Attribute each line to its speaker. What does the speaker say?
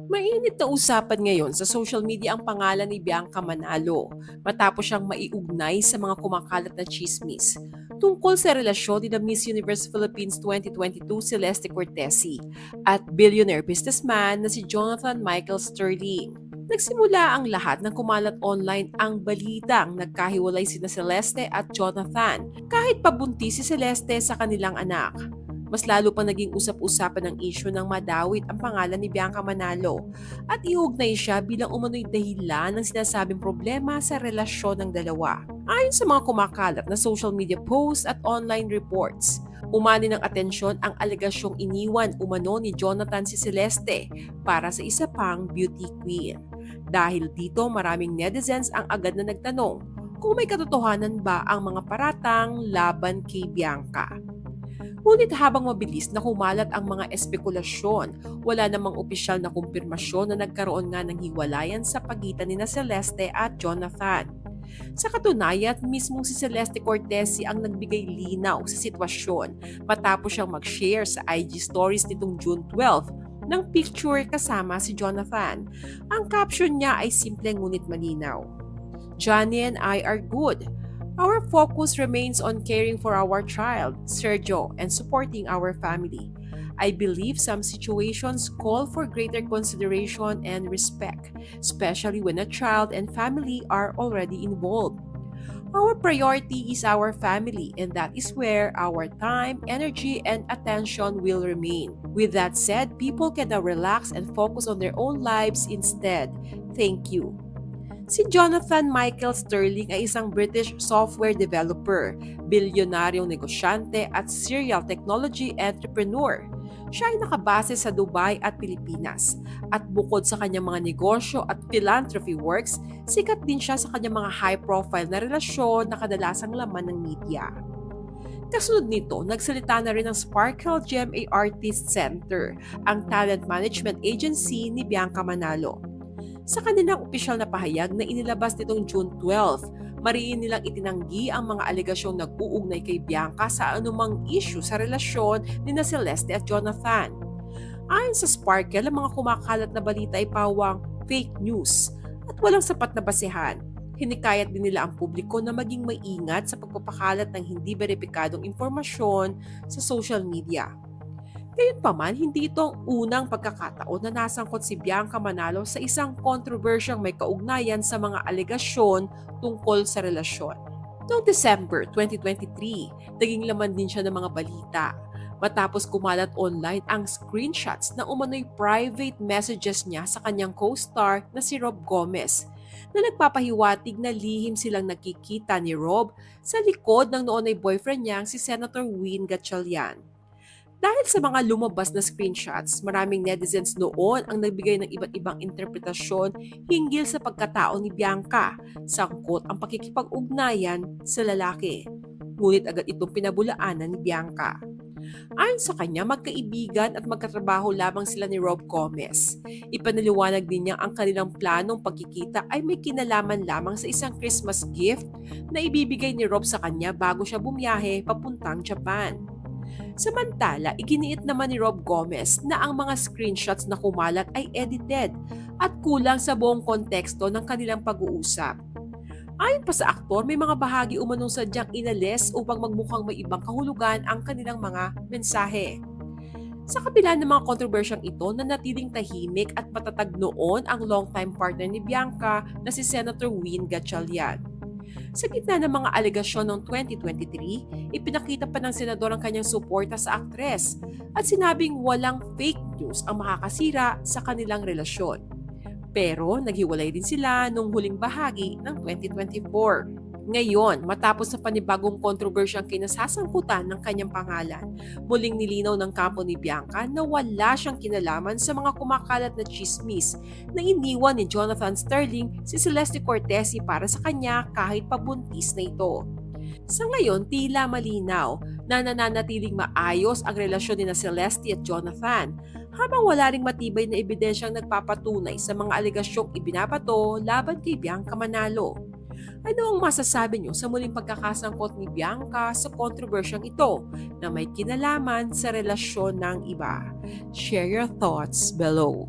Speaker 1: Mainit na usapan ngayon sa social media ang pangalan ni Bianca Manalo matapos siyang maiugnay sa mga kumakalat na chismis tungkol sa relasyon ni na Miss Universe Philippines 2022 Celeste Cortesi at billionaire businessman na si Jonathan Michael Sterling. Nagsimula ang lahat ng kumalat online ang balitang nagkahiwalay sina Celeste at Jonathan kahit pabuntis si Celeste sa kanilang anak. Mas lalo pang naging usap-usapan ng issue ng madawit ang pangalan ni Bianca Manalo at iugnay siya bilang umano'y dahilan ng sinasabing problema sa relasyon ng dalawa. Ayon sa mga kumakalat na social media posts at online reports, umani ng atensyon ang alegasyong iniwan umano ni Jonathan si Celeste para sa isa pang beauty queen. Dahil dito maraming netizens ang agad na nagtanong kung may katotohanan ba ang mga paratang laban kay Bianca. Ngunit habang mabilis na kumalat ang mga espekulasyon, wala namang opisyal na kumpirmasyon na nagkaroon nga ng hiwalayan sa pagitan ni na Celeste at Jonathan. Sa katunayan, mismong si Celeste Cortesi ang nagbigay linaw sa sitwasyon matapos siyang mag-share sa IG stories nitong June 12 ng picture kasama si Jonathan. Ang caption niya ay simple ngunit malinaw. Johnny and I are good. Our focus remains on caring for our child, Sergio, and supporting our family. I believe some situations call for greater consideration and respect, especially when a child and family are already involved. Our priority is our family, and that is where our time, energy, and attention will remain. With that said, people can now relax and focus on their own lives instead. Thank you. Si Jonathan Michael Sterling ay isang British software developer, bilyonaryong negosyante at serial technology entrepreneur. Siya ay nakabase sa Dubai at Pilipinas. At bukod sa kanyang mga negosyo at philanthropy works, sikat din siya sa kanyang mga high-profile na relasyon na kadalasang laman ng media. Kasunod nito, nagsalita na rin ang Sparkle GMA Artist Center, ang talent management agency ni Bianca Manalo. Sa kanilang opisyal na pahayag na inilabas nitong June 12, mariin nilang itinanggi ang mga alegasyong nag-uugnay kay Bianca sa anumang issue sa relasyon ni na Celeste at Jonathan. Ayon sa Sparkle, ang mga kumakalat na balita ay pawang fake news at walang sapat na basehan. Hinikayat din nila ang publiko na maging maingat sa pagpapakalat ng hindi beripikadong impormasyon sa social media. Gayunpaman, hindi ito ang unang pagkakataon na nasangkot si Bianca Manalo sa isang kontrobersyang may kaugnayan sa mga alegasyon tungkol sa relasyon. Noong December 2023, naging laman din siya ng mga balita matapos kumalat online ang screenshots na umano'y private messages niya sa kanyang co-star na si Rob Gomez na nagpapahiwatig na lihim silang nakikita ni Rob sa likod ng noon ay boyfriend niyang si Senator Win Gatchalian. Dahil sa mga lumabas na screenshots, maraming netizens noon ang nagbigay ng iba't ibang interpretasyon hinggil sa pagkatao ni Bianca, sangkot ang pakikipag-ugnayan sa lalaki. Ngunit agad itong pinabulaanan ni Bianca. Ayon sa kanya, magkaibigan at magkatrabaho lamang sila ni Rob Gomez. Ipanaliwanag din niya ang kanilang planong pagkikita ay may kinalaman lamang sa isang Christmas gift na ibibigay ni Rob sa kanya bago siya bumiyahe papuntang Japan. Samantala, iginiit naman ni Rob Gomez na ang mga screenshots na kumalat ay edited at kulang sa buong konteksto ng kanilang pag-uusap. Ayon pa sa aktor, may mga bahagi umanong sadyang inalis upang magmukhang may ibang kahulugan ang kanilang mga mensahe. Sa kabila ng mga kontrobersyang ito, nanatiling tahimik at matatag noon ang longtime partner ni Bianca na si Senator Win Gatchalian. Sa gitna ng mga alegasyon noong 2023, ipinakita pa ng senador ang kanyang suporta sa aktres at sinabing walang fake news ang makakasira sa kanilang relasyon. Pero naghiwalay din sila noong huling bahagi ng 2024. Ngayon, matapos sa panibagong kontrobersyang kinasasangkutan ng kanyang pangalan, muling nilinaw ng kampo ni Bianca na wala siyang kinalaman sa mga kumakalat na chismis na iniwan ni Jonathan Sterling si Celeste Cortesi para sa kanya kahit pabuntis na ito. Sa ngayon, tila malinaw na nananatiling maayos ang relasyon ni na Celeste at Jonathan, habang wala ring matibay na ebidensyang nagpapatunay sa mga alegasyong ibinabato laban kay Bianca Manalo. Ano ang masasabi niyo sa muling pagkakasangkot ni Bianca sa kontrobersyang ito na may kinalaman sa relasyon ng iba? Share your thoughts below.